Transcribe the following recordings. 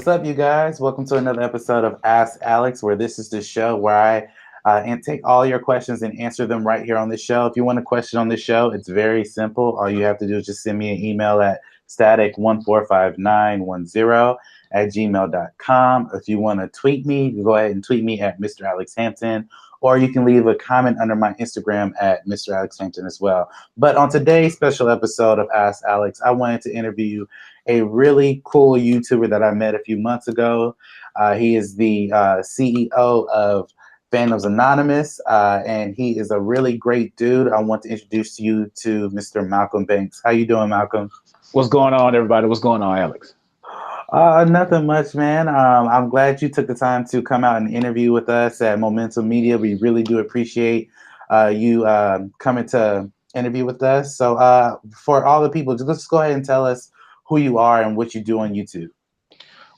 What's up, you guys? Welcome to another episode of Ask Alex, where this is the show where I and take all your questions and answer them right here on the show. If you want a question on the show, it's very simple. All you have to do is just send me an email at static145910 at gmail.com. If you want to tweet me, you go ahead and tweet me at Mr. Alex Hampton, or you can leave a comment under my Instagram at Mr. Alex Hampton as well. But on today's special episode of Ask Alex, I wanted to interview a really cool YouTuber that I met a few months ago. He is the CEO of Fandoms Anonymous, and he is a really great dude. I want to introduce you to Mr. Malcolm Banks. How you doing, Malcolm? What's going on, everybody? What's going on, Alex? Nothing much, man. I'm glad you took the time to come out and interview with us at Momentum Media. We really do appreciate you coming to interview with us. So for all the people, just go ahead and tell us who you are and what you do on YouTube.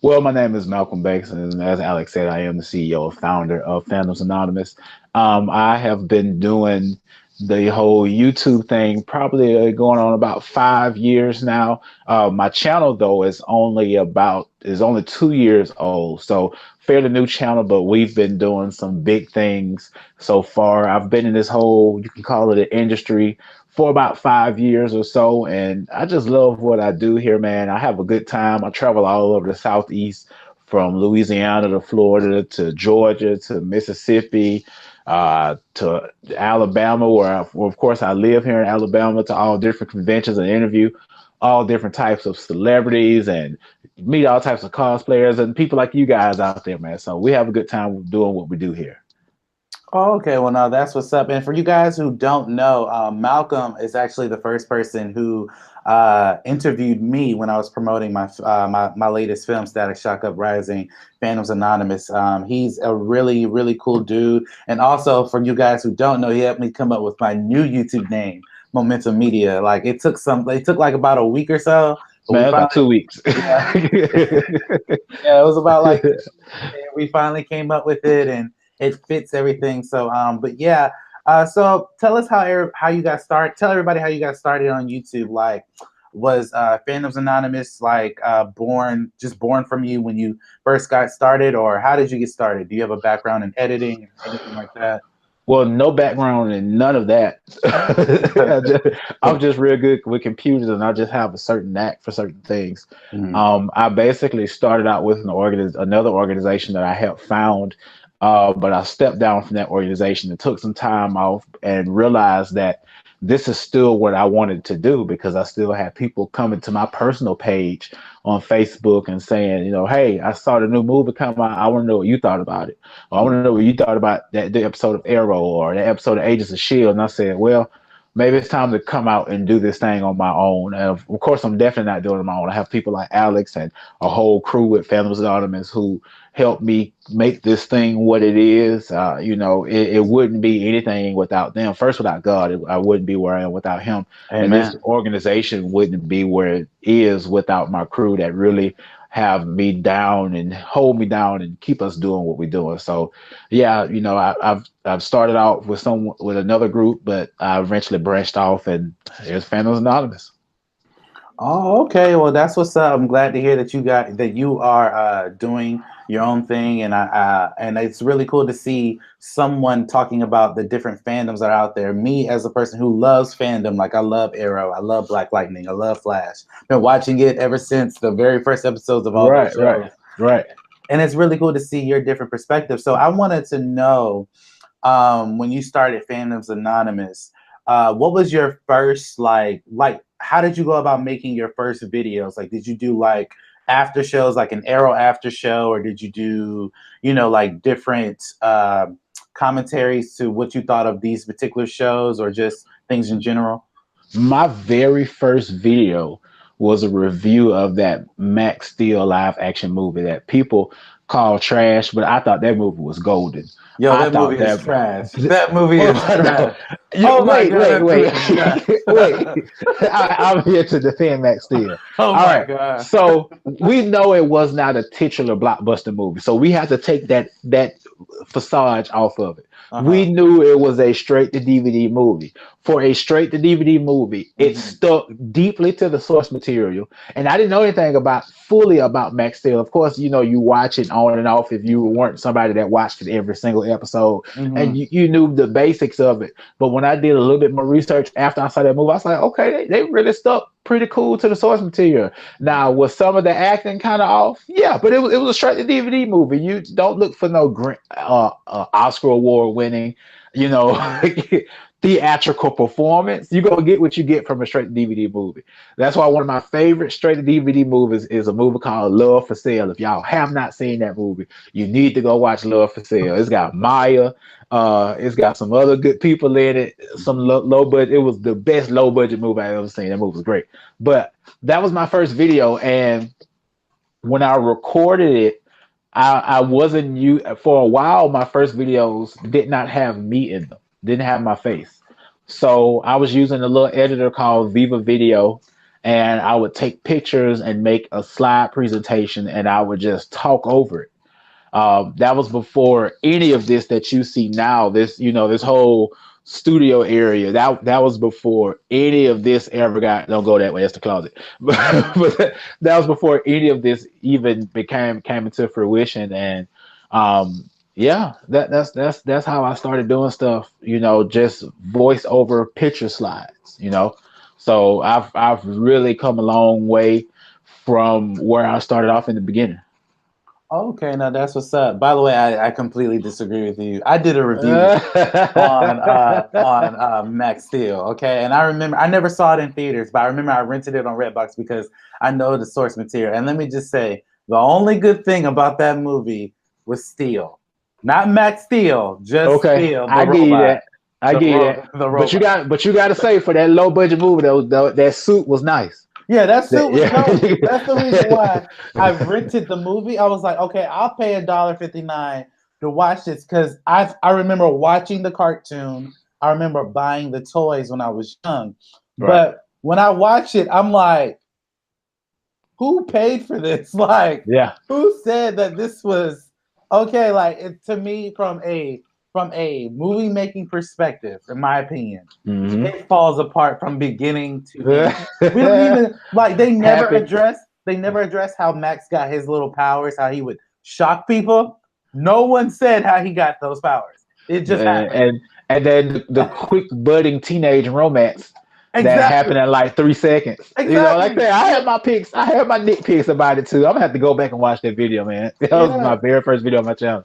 Well, my name is Malcolm Banks, and as Alex said, I am the CEO and founder of Fandoms Anonymous. I have been doing the whole YouTube thing probably going on about 5 years now. My channel, though, is only 2 years old, so fairly new channel, but we've been doing some big things so far. I've been in this whole, you can call it an industry, for about 5 years or so, and I just love what I do here, man. I have a good time. I travel all over the Southeast, from Louisiana to Florida to Georgia to Mississippi to Alabama, where of course I live here in Alabama, to all different conventions and interview all different types of celebrities and meet all types of cosplayers and people like you guys out there, man. So we have a good time doing what we do here. Oh, okay. Well, no, that's what's up. And for you guys who don't know, Malcolm is actually the first person who interviewed me when I was promoting my latest film, Static Shock Uprising, Fandoms Anonymous. He's a really, really cool dude. And also, for you guys who don't know, he helped me come up with my new YouTube name, Momentum Media. Like it took like about a week or so. Man, about 2 weeks. Yeah, yeah, it was about like we finally came up with it, and it fits everything. So, but yeah. So tell us how you got started. Tell everybody how you got started on YouTube. Like, was Fandoms Anonymous like born from you when you first got started, or how did you get started? Do you have a background in editing or anything like that? Well, no background in none of that. I'm just real good with computers, and I just have a certain knack for certain things. Mm-hmm. I basically started out with another organization that I helped found, but I stepped down from that organization and took some time off and realized that this is still what I wanted to do, because I still had people coming to my personal page on Facebook and saying, hey, I saw the new movie come out. I want to know what you thought about it. Or I want to know what you thought about the episode of Arrow or the episode of Agents of S.H.I.E.L.D. And I said, well, maybe it's time to come out and do this thing on my own. And of course, I'm definitely not doing it on my own. I have people like Alex and a whole crew with Fandoms Anonymous who helped me make this thing what it is. It wouldn't be anything without them. First, without God, I wouldn't be where I am without him. Amen. And this organization wouldn't be where it is without my crew that really have me down and hold me down and keep us doing what we're doing. So yeah, I've started out with another group, but I eventually branched off, and there's Fandoms Anonymous. Oh, okay. Well, that's what's up. I'm glad to hear that you are doing your own thing, and it's really cool to see someone talking about the different fandoms that are out there. Me, as a person who loves fandom, like I love Arrow, I love Black Lightning, I love Flash. Been watching it ever since the very first episodes of all those shows. Right. And it's really cool to see your different perspectives. So I wanted to know, when you started Fandoms Anonymous, what was your first like? How did you go about making your first videos? Like, did you do like after shows, like an Arrow after show, or did you do, like different commentaries to what you thought of these particular shows, or just things in general? My very first video was a review of that Max Steel live action movie that people call trash, but I thought that movie was golden. Yo, that movie is trash. That movie is trash. Wait. I'm here to defend Max Steel. Oh my God. So we know it was not a titular blockbuster movie, so we have to take that facade off of it. Uh-huh. We knew it was a straight to DVD movie. For a straight to DVD movie, it Hmm. stuck deeply to the source material. And I didn't know anything about fully about Max Steel. Of course, you know, you watch it on and off if you weren't somebody that watched it every single episode, and Hmm. you knew the basics of it. But when I did a little bit more research after I saw that movie, I was like, okay, they really stuck pretty cool to the source material. Now, was some of the acting kind of off? Yeah, but it was a straight to DVD movie. You don't look for no Oscar award winning, you know, theatrical performance. You gonna get what you get from a straight to DVD movie. That's why one of my favorite straight to DVD movies is a movie called Love for Sale. If y'all have not seen that movie, you need to go watch Love for Sale. It's got Maya. It's got some other good people in it. Some low budget. It was the best low budget movie I ever seen. That movie was great. But that was my first video, and when I recorded it, I wasn't you for a while. My first videos did not have me in them, didn't have my face. So I was using a little editor called Viva Video, and I would take pictures and make a slide presentation, and I would just talk over it. That was before any of this that you see now. This, you know, this whole studio area. That was before any of this ever got. Don't go that way. That's the closet. But that was before any of this even came into fruition. And yeah, that's how I started doing stuff. You know, just voice over picture slides. You know, so I've really come a long way from where I started off in the beginning. Okay, now that's what's up. By the way, I completely disagree with you. I did a review on Max Steel, okay? And I remember I never saw it in theaters, but I remember I rented it on Redbox because I know the source material. And let me just say, the only good thing about that movie was Steel. Not Max Steel, just Okay, Steel, the I give you robot. that. I give you that. The But you robot. got to say for that low budget movie, that suit was nice. Yeah, that suit was dope. That's the reason Yeah. why I rented the movie. I was like, okay, I'll pay $1.59 to watch this because I remember watching the cartoon. I remember buying the toys when I was young. Right. But when I watch it, I'm like, who paid for this? Like, Yeah. who said that this was okay? Like, to me, from a movie making perspective, in my opinion, Hmm. it falls apart from beginning to end. We don't even like Happy. they never address how Max got his little powers, how he would shock people. No one said how he got those powers. It just happened. And then the quick budding teenage romance that happened Exactly. in like 3 seconds. You know, like Exactly. that. I had my picks. I had my nitpicks about it too. I'm gonna have to go back and watch that video, man. That was my Yeah. very first video on my channel.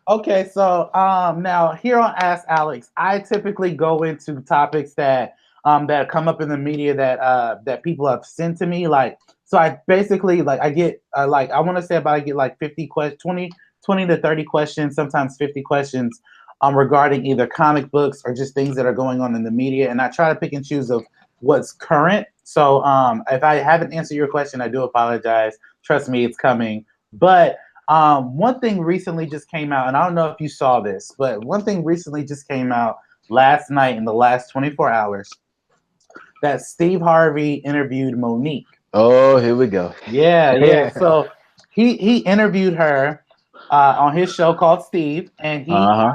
Okay, so now here on Ask Alex, I typically go into topics that come up in the media that people have sent to me. Like, so I basically like I get like I want to say about I get like 20 to 30 questions, sometimes 50 questions regarding either comic books or just things that are going on in the media, and I try to pick and choose of what's current. So if I haven't answered your question, I do apologize. Trust me, it's coming. But one thing recently just came out, and I don't know if you saw this, but one thing recently just came out last night in the last 24 hours that Steve Harvey interviewed Monique. Oh, here we go. Yeah, yeah. So he interviewed her on his show called Steve, and he Uh-huh.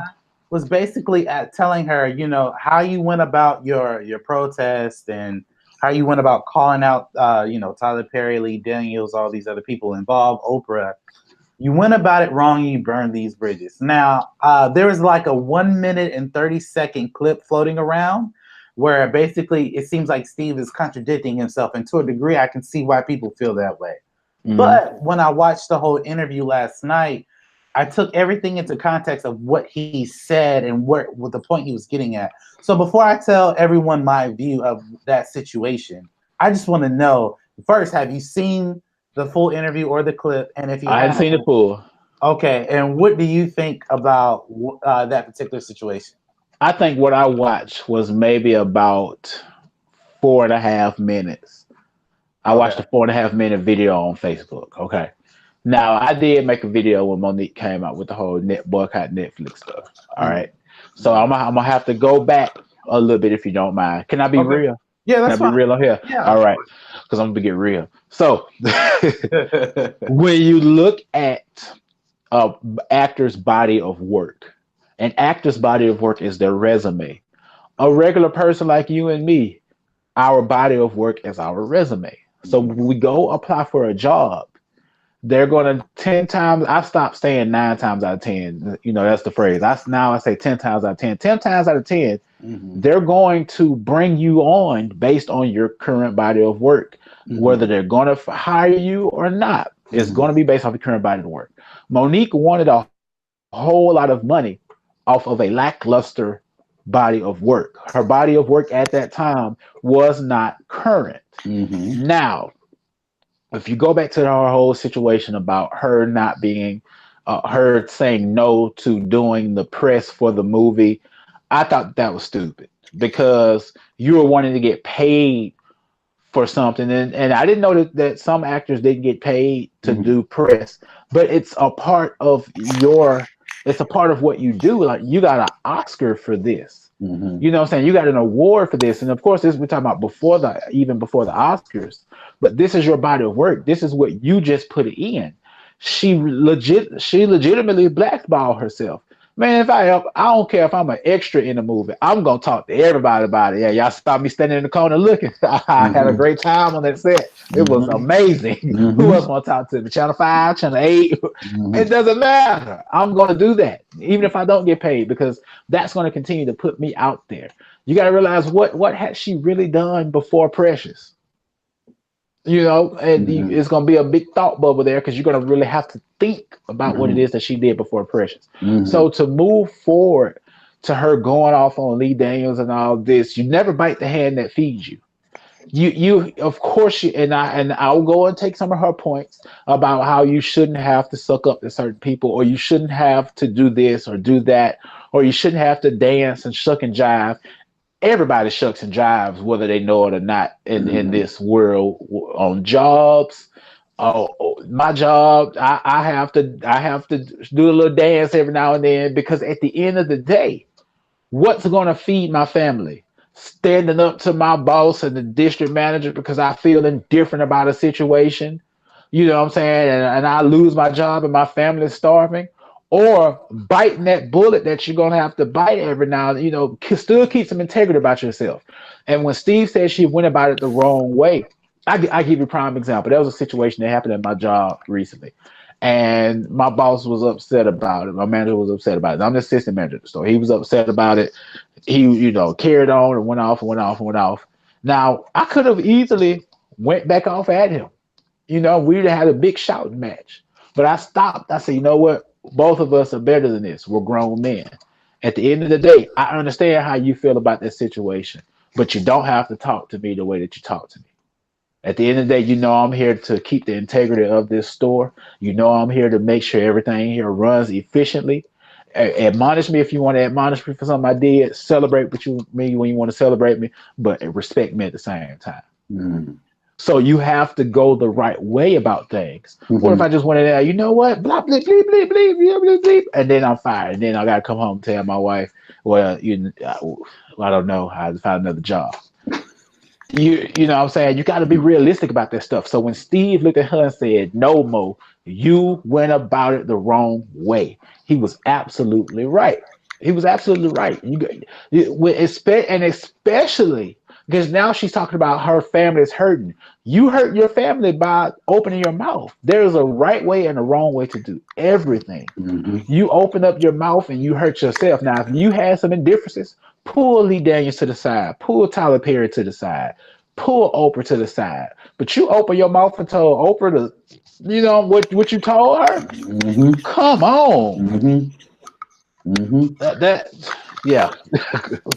was basically telling her, you know, how you went about your protest and how you went about calling out, you know, Tyler Perry, Lee Daniels, all these other people involved, Oprah. You went about it wrong and you burned these bridges. Now, there is like a 1 minute and 30-second clip floating around where basically it seems like Steve is contradicting himself. And to a degree, I can see why people feel that way. Hmm. But when I watched the whole interview last night, I took everything into context of what he said and what the point he was getting at. So before I tell everyone my view of that situation, I just want to know first, have you seen the full interview or the clip? And if you I hadn't have, seen it full. okay, and what do you think about that particular situation? I think what I watched was maybe about 4.5 minutes. I watched Okay. a 4.5 minute video on Facebook. Okay. Now I did make a video when Monique came out with the whole net boycott Netflix stuff. All Mhm. right. So Mhm. I'm gonna have to go back a little bit if you don't mind. Can I be Okay. real? Yeah, Can I that's be fine. real on here? Yeah, All of right. course. Because I'm gonna get real. So Mhm. when you look at a actor's body of work. An actor's body of work is their resume. A regular person like you and me, our body of work is our resume. So when we go apply for a job, they're gonna 10 times. I stopped saying 9 times out of 10. You know, that's the phrase. I say 10 times out of 10. 10 times out of 10, Mm-hmm. they're going to bring you on based on your current body of work. Mm-hmm. Whether they're gonna hire you or not, it's Mm-hmm. going to be based off the current body of work. Monique wanted a whole lot of money off of a lackluster body of work. Her body of work at that time was not current. Mm-hmm. Now, if you go back to our whole situation about her not being, her saying no to doing the press for the movie, I thought that was stupid because you were wanting to get paid for something, and I didn't know that some actors didn't get paid to Mm-hmm. do press, but it's a part of what you do. Like you got an Oscar for this. Mm-hmm. You know what I'm saying? You got an award for this. And of course, this we're talking about even before the Oscars. But this is your body of work. This is what you just put it in. She legitimately blackballed herself. Man, I don't care if I'm an extra in the movie. I'm gonna talk to everybody about it. Yeah, y'all saw me standing in the corner looking. I had a Mm-hmm. great time on that set. It was amazing. Who Mm-hmm. else want to talk to me? Channel 5, Channel 8. It Mm-hmm. doesn't matter. I'm gonna do that. Even if I don't get paid, because that's gonna continue to put me out there. You gotta realize what had she really done before Precious? You know, and Mm-hmm. it's going to be a big thought bubble there because you're going to really have to think about what it Mm-hmm. is that she did before Precious. Mm-hmm. So to move forward to her going off on Lee Daniels and all this, you never bite the hand that feeds you. You of course you and I'll go and take some of her points about how you shouldn't have to suck up to certain people, or you shouldn't have to do this or do that, or you shouldn't have to dance and shuck and jive. Everybody shucks and jives whether they know it or not in Mm-hmm. this world, on jobs. Oh, my job, I have to do a little dance every now and then, because at the end of the day, what's going to feed my family? Standing up to my boss and the district manager because I feel indifferent about a situation, you know what I'm saying, and I lose my job and my family is starving, or biting that bullet that you're gonna have to bite every now and, still keep some integrity about yourself. And when Steve said she went about it the wrong way, I give you a prime example. There was a situation that happened at my job recently, and my boss was upset about it. My manager was upset about it. I'm the assistant manager at the store. He was upset about it. He, carried on and went off and went off and went off. Now I could have easily went back off at him. We'd have had a big shouting match. But I stopped. I said, you know what? Both of us are better than this. We're grown men. At the end of the day, I understand how you feel about this situation, but you don't have to talk to me the way that you talk to me. At the end of the day, I'm here to keep the integrity of this store. I'm here to make sure everything here runs efficiently. Admonish me if you want to admonish me for something I did. Celebrate with me when you want to celebrate me, but respect me at the same time. Mm-hmm. So you have to go the right way about things. What if Mm-hmm. I just went in there, you know what? Blah, blah, blah, blah, blah, blah, blah, blah, and then I'm fired. And then I got to come home and tell my wife, well, I don't know. I had to find another job. You know what I'm saying? You got to be realistic about this stuff. So when Steve looked at her and said, no, Mo, you went about it the wrong way, he was absolutely right. He was absolutely right. And especially because now she's talking about her family is hurting. You hurt your family by opening your mouth. There's a right way and a wrong way to do everything. Mm-hmm. You open up your mouth and you hurt yourself. Now, if you had some indifferences, pull Lee Daniels to the side, pull Tyler Perry to the side, pull Oprah to the side. But you open your mouth and told Oprah what you told her. Mm-hmm. Come on, Mm-hmm. Mm-hmm. that yeah.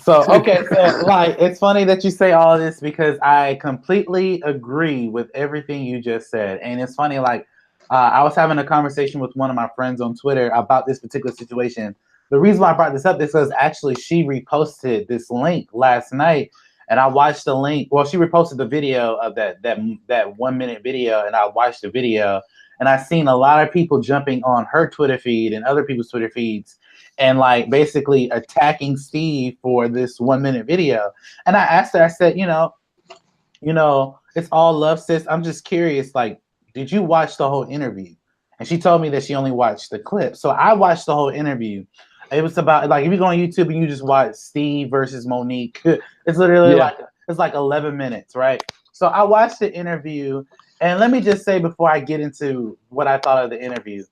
So okay, so like it's funny that you say all this because I completely agree with everything you just said, and it's funny like I was having a conversation with one of my friends on Twitter about this particular situation. The reason why I brought this up is because actually she reposted this link last night, and I watched the link. Well, she reposted the video of that 1 minute video, and I watched the video, and I seen a lot of people jumping on her Twitter feed and other people's Twitter feeds and like basically attacking Steve for this 1 minute video. And I asked her, I said, it's all love, sis. I'm just curious, like, did you watch the whole interview? and she told me that she only watched the clip. So I watched the whole interview. It was about like if you go on YouTube and you just watch Steve versus Monique, it's literally Yeah. like it's like 11 minutes, right? So I watched the interview, and let me just say before I get into what I thought of the interview,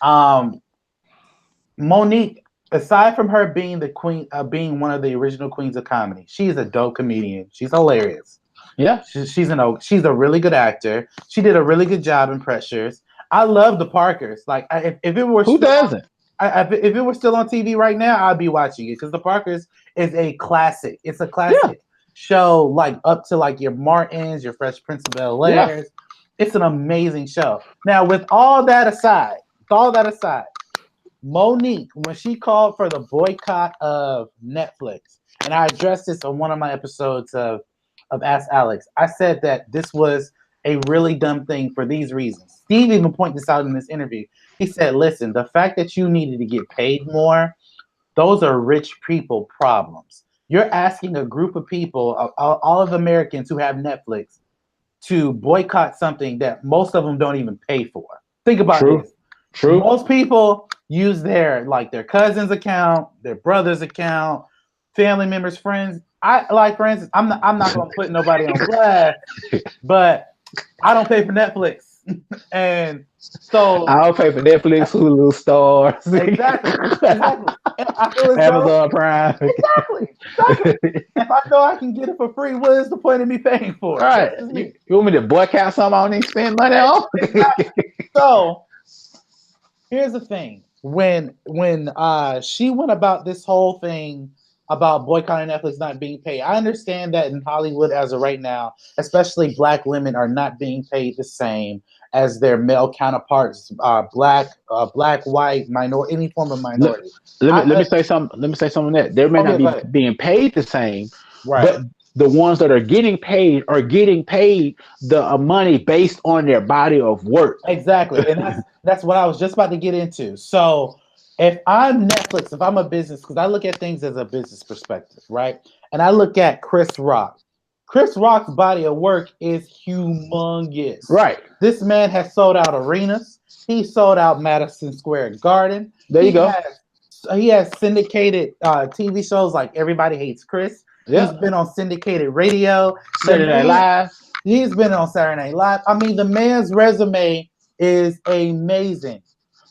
um, Monique, aside from her being the queen, being one of the original queens of comedy, she's a dope comedian. She's hilarious. Yeah. She's a really good actor. She did a really good job in Pressures. I love the Parkers. Like if it were Who still doesn't? if it were still on TV right now, I'd be watching it because the Parkers is a classic. It's a Yeah. classic show, like up to like your Martins, your Fresh Prince of Bel Yeah. Airs. It's an amazing show. Now, with all that aside, Monique, when she called for the boycott of Netflix, and I addressed this on one of my episodes of Ask Alex, I said that this was a really dumb thing for these reasons. Steve even pointed this out in this interview. He said, listen, the fact that you needed to get paid more, those are rich people problems. You're asking a group of people, all of Americans who have Netflix, to boycott something that most of them don't even pay for. Think about True. this. True. Most people use their cousin's account, their brother's account, family members, friends. I like, for instance, I'm not gonna put nobody on blast, but I don't pay for Netflix, and so I'll pay for Netflix, Hulu, Stars, exactly. And I feel as though Amazon Prime. exactly. If I know I can get it for free, what is the point of me paying for All it? right. That's just You, me. you want me to boycott something I don't need to spend money on? Exactly. So here's the thing: when she went about this whole thing about boycotting Netflix not being paid, I understand that in Hollywood as of right now, especially black women are not being paid the same as their male counterparts, black, white, minority, any form of let, minority. let me I say something. Let me say something on that there may oh not yeah, go be ahead. being paid the same, Right. but the ones that are getting paid the money based on their body of work. Exactly. And that's what I was just about to get into. So if I'm Netflix, if I'm a business, because I look at things as a business perspective, right? And I look at Chris Rock. Chris Rock's body of work is humongous. Right. This man has sold out arenas. He sold out Madison Square Garden. There you go. He has syndicated TV shows like Everybody Hates Chris. He's Yeah. been on syndicated radio. The Saturday Night man Live. He's been on Saturday Night Live. I mean, the man's resume is amazing.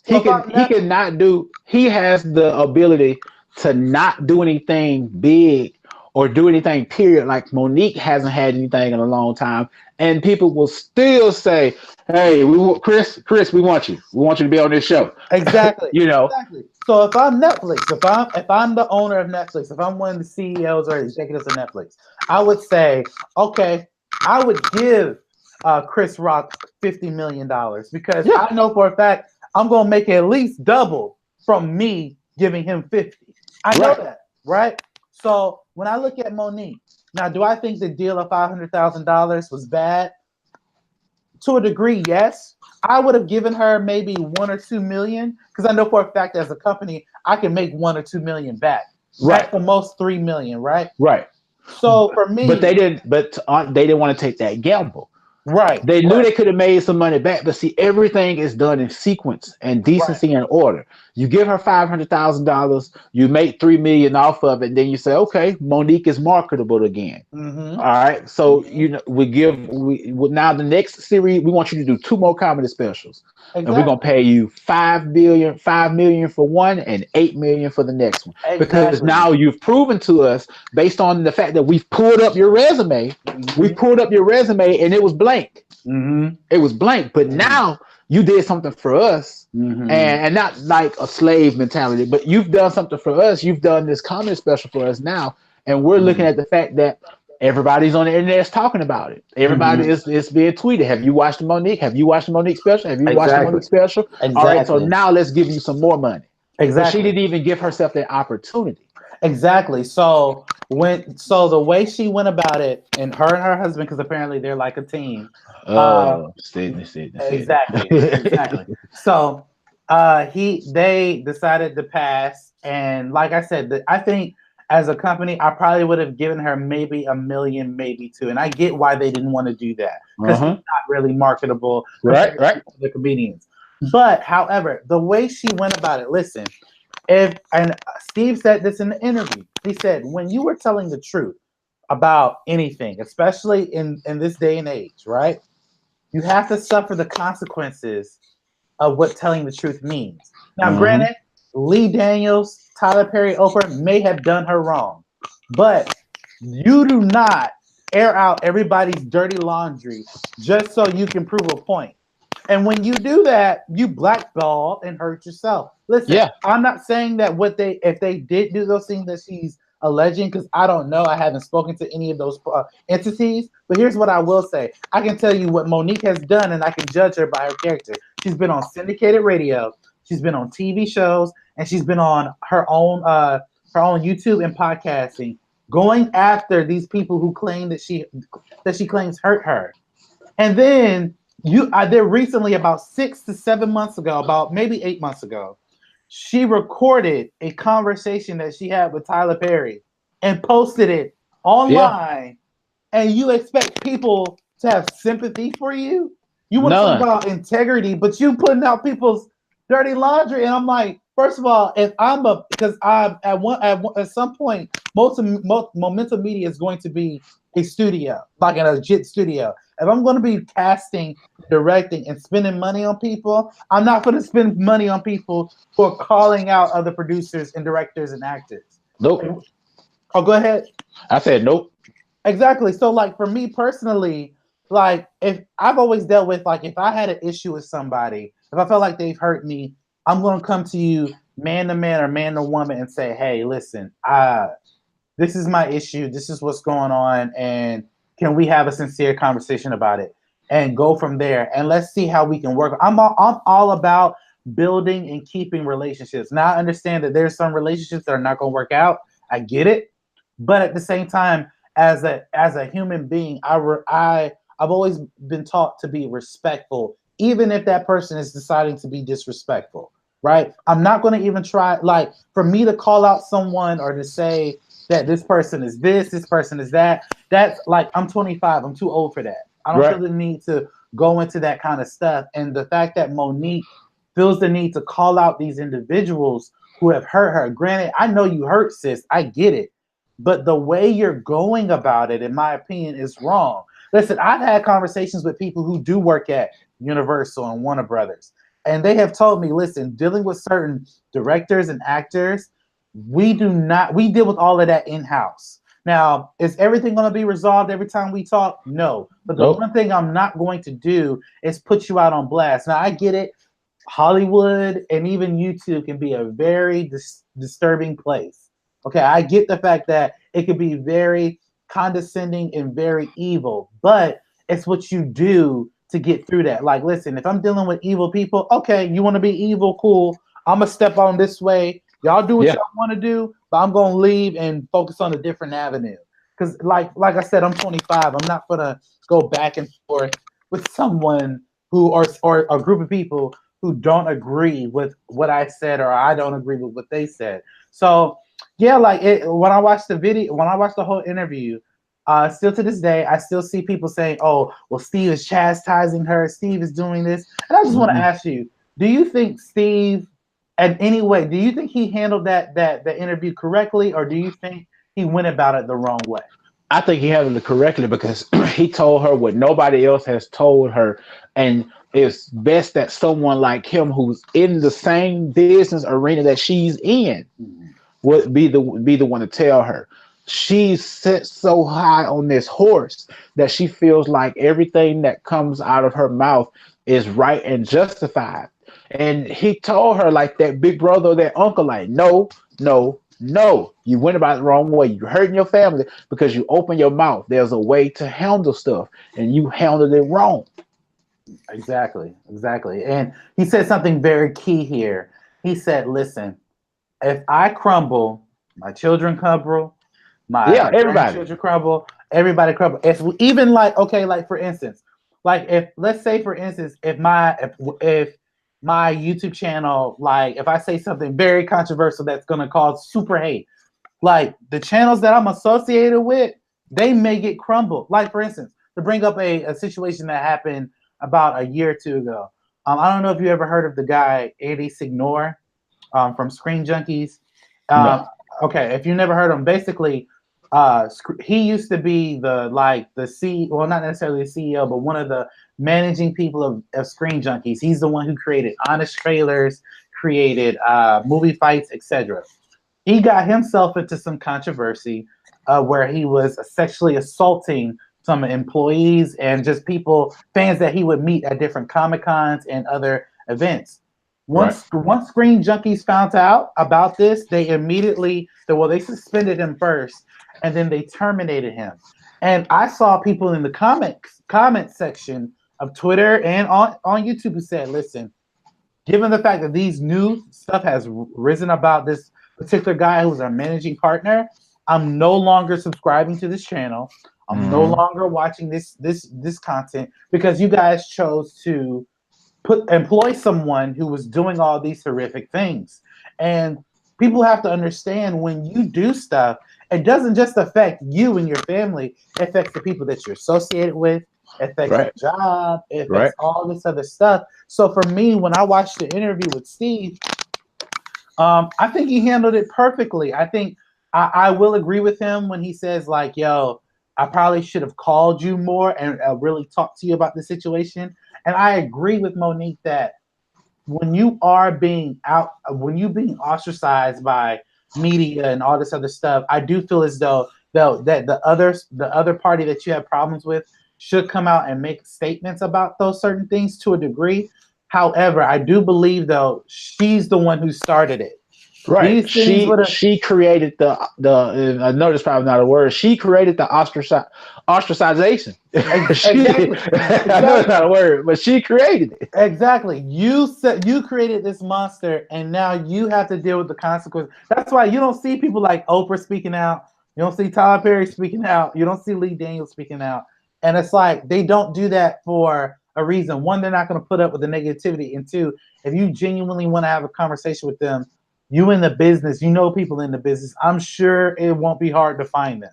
So if I'm He not can not do he has the ability to not do anything big or do anything period, like Monique hasn't had anything in a long time, and people will still say, hey, Chris, we want you to be on this show. exactly, You know. exactly. So if I'm Netflix, if I'm the owner of Netflix, if I'm one of the CEOs or executives of Netflix, I would say, okay, I would give Chris Rock $50 million because Yeah. I know for a fact I'm gonna make at least double from me giving him 50. I know Right. that, right? So when I look at Monique, now do I think the deal of $500,000 was bad? To a degree, yes. I would have given her maybe 1 or 2 million because I know for a fact as a company I can make 1 or 2 million back. Right. At the most 3 million, right? Right. So for But me, they didn't want to take that gamble. right, They knew right, they could have made some money back, but see, everything is done in sequence and right. decency and order. You give her $500,000, you make 3 million off of it, and then you say, okay, Monique is marketable again. Mm-hmm. All right, so Mm-hmm. now the next series we want you to do two more comedy specials, and we're gonna Exactly. pay you 5 million for one and 8 million for the next one because Exactly. now you've proven to us based on the fact that we've pulled up your resume, we Mm-hmm. pulled up your resume and it was blank. Mm-hmm. It was blank, but now you did something for us, Mm-hmm. and not like a slave mentality, but you've done something for us. You've done this comedy special for us now, and we're looking Mm-hmm. at the fact that everybody's on the internet is talking about it. Everybody Mm-hmm. is being tweeted. Have you watched the Monique? Have you watched the Monique special? Have you watched the Exactly. Monique special? All right, so Exactly. now let's give you some more money. But she Exactly. didn't even give herself that opportunity. Exactly. So the way she went about it, and her husband, because apparently they're like a team. Uh, Oh, Sydney. exactly. So they decided to pass, and like I said, I think as a company, I probably would have given her maybe 1 million, maybe two, and I get why they didn't want to do that because she's Uh-huh. not really marketable Right, compared right. to the comedians. But however, the way she went about it, listen, if and Steve said this in the interview. He said when you were telling the truth about anything, especially in this day and age, right? You have to suffer the consequences of what telling the truth means. Now, Mm-hmm. granted, Lee Daniels, Tyler Perry, Oprah may have done her wrong, but you do not air out everybody's dirty laundry just so you can prove a point. And when you do that, you blackball and hurt yourself. Listen, Yeah. I'm not saying that what they if they did do those things that she's alleging, because I don't know. I haven't spoken to any of those entities. But here's what I will say: I can tell you what Monique has done, and I can judge her by her character. She's been on syndicated radio, she's been on TV shows, and she's been on her own YouTube and podcasting, going after these people who claim that she claims hurt her. And then I did recently, about 6 to 7 months ago, about maybe 8 months ago, she recorded a conversation that she had with Tyler Perry and posted it Yeah. online. And you expect people to have sympathy for you? You want to talk None. about integrity, but you putting out people's dirty laundry. And I'm like, first of all, if I'm a because I'm at some point, most Momentum Media is going to be a studio, like a legit studio. If I'm going to be casting, directing, and spending money on people, I'm not going to spend money on people who are calling out other producers and directors and actors. Nope. Oh, go ahead. I said nope. Exactly. So, like for me personally, like if I've always dealt with like if I had an issue with somebody, if I felt like they've hurt me, I'm going to come to you, man to man or man to woman, and say, "Hey, listen, this is my issue. This is what's going on, and can we have a sincere conversation about it and go from there? And let's see how we can work." I'm all about building and keeping relationships. Now I understand that there's some relationships that are not going to work out. I get it, but at the same time, as a human being, I've always been taught to be respectful, even if that person is deciding to be disrespectful. Right? I'm not going to even try. Like for me to call out someone or to say that this person is this person is that. That's like I'm 25. I'm too old for that. I don't feel Right. the need to go into that kind of stuff. And the fact that Monique feels the need to call out these individuals who have hurt her. Granted, I know you hurt, sis. I get it. But the way you're going about it, in my opinion, is wrong. Listen, I've had conversations with people who do work at Universal and Warner Brothers, and they have told me, listen, dealing with certain directors and actors, we deal with all of that in house. Now, is everything going to be resolved every time we talk? No. But the Nope. one thing I'm not going to do is put you out on blast. Now, I get it. Hollywood and even YouTube can be a very disturbing place. Okay, I get the fact that it could be very condescending and very evil, but it's what you do to get through that. Like, listen, if I'm dealing with evil people, okay, you want to be evil, cool. I'm gonna step on this way. Y'all do what Yeah. y'all want to do, but I'm gonna leave and focus on a different avenue. Because, like I said, I'm 25. I'm not gonna go back and forth with someone who or a group of people who don't agree with what I said or I don't agree with what they said. So yeah, like when I watched the video, when I watched the whole interview, still to this day, I still see people saying, "Oh, well, Steve is chastising her. Steve is doing this." And I just want to Mm-mm. ask you: do you think Steve, in any way, do you think he handled that interview correctly, or do you think he went about it the wrong way? I think he handled it correctly because he told her what nobody else has told her, and it's best that someone like him, who's in the same business arena that she's in, Mhm. would be the one to tell her. She's set so high on this horse that she feels like everything that comes out of her mouth is right and justified. And he told her like that big brother, or that uncle, like, no, no, no. You went about it the wrong way. You're hurting your family because you open your mouth. There's a way to handle stuff, and you handled it wrong. Exactly, exactly. And he said something very key here. He said, "Listen, if I crumble, my children crumble, Yeah, my everybody. grandchildren crumble, everybody crumble. If even like okay, like for instance, like if let's say for instance, if my YouTube channel, like if I say something very controversial that's gonna cause super hate, like the channels that I'm associated with, they may get crumbled. Like for instance, to bring up a situation that happened about a year or two ago. I don't know if you ever heard of the guy Eddie Signor from Screen Junkies. Um, No. okay, if you never heard of him, basically, he used to be the C, well, not necessarily the CEO, but one of the managing people of Screen Junkies. He's the one who created Honest Trailers, created movie fights, etc. He got himself into some controversy where he was sexually assaulting some employees and just people, fans that he would meet at different Comic Cons and other events. Right. Once Screen Junkies found out about this, they immediately, well, they suspended him first, and then they terminated him. And I saw people in the comment section of Twitter and on YouTube who said, "Listen, given the fact that these new stuff has risen about this particular guy who's our managing partner, I'm no longer subscribing to this channel. I'm no Hmm. longer watching this content because you guys chose to employ someone who was doing all these horrific things." And people have to understand, when you do stuff, it doesn't just affect you and your family. It affects the people that you're associated with. It affects your Right. job. It Right. affects all this other stuff. So for me, when I watched the interview with Steve, I think he handled it perfectly. I think I will agree with him when he says, like, "Yo, I probably should have called you more and really talked to you about the situation." And I agree with Monique that when you are when you being ostracized by media and all this other stuff, I do feel as though that the other party that you have problems with should come out and make statements about those certain things to a degree. However, I do believe though she's the one who started it. Right. These things would have She created the I know it's probably not a word. She created the ostracization. She exactly, I know it's exactly, not a word, but she created it. exactly. You said you created this monster, and now you have to deal with the consequences. That's why you don't see people like Oprah speaking out. You don't see Tyler Perry speaking out. You don't see Lee Daniels speaking out. And it's like they don't do that for a reason. One, they're not going to put up with the negativity, and two, if you genuinely want to have a conversation with them, you in the business, you know people in the business. I'm sure it won't be hard to find them.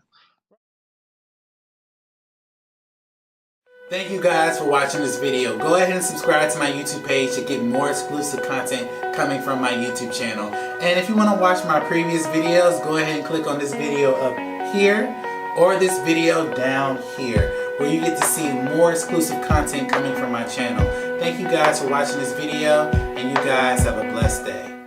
Thank you guys for watching this video. Go ahead and subscribe to my YouTube page to get more exclusive content coming from my YouTube channel. And if you want to watch my previous videos, go ahead and click on this video up here or this video down here, where you get to see more exclusive content coming from my channel. Thank you guys for watching this video, and you guys have a blessed day.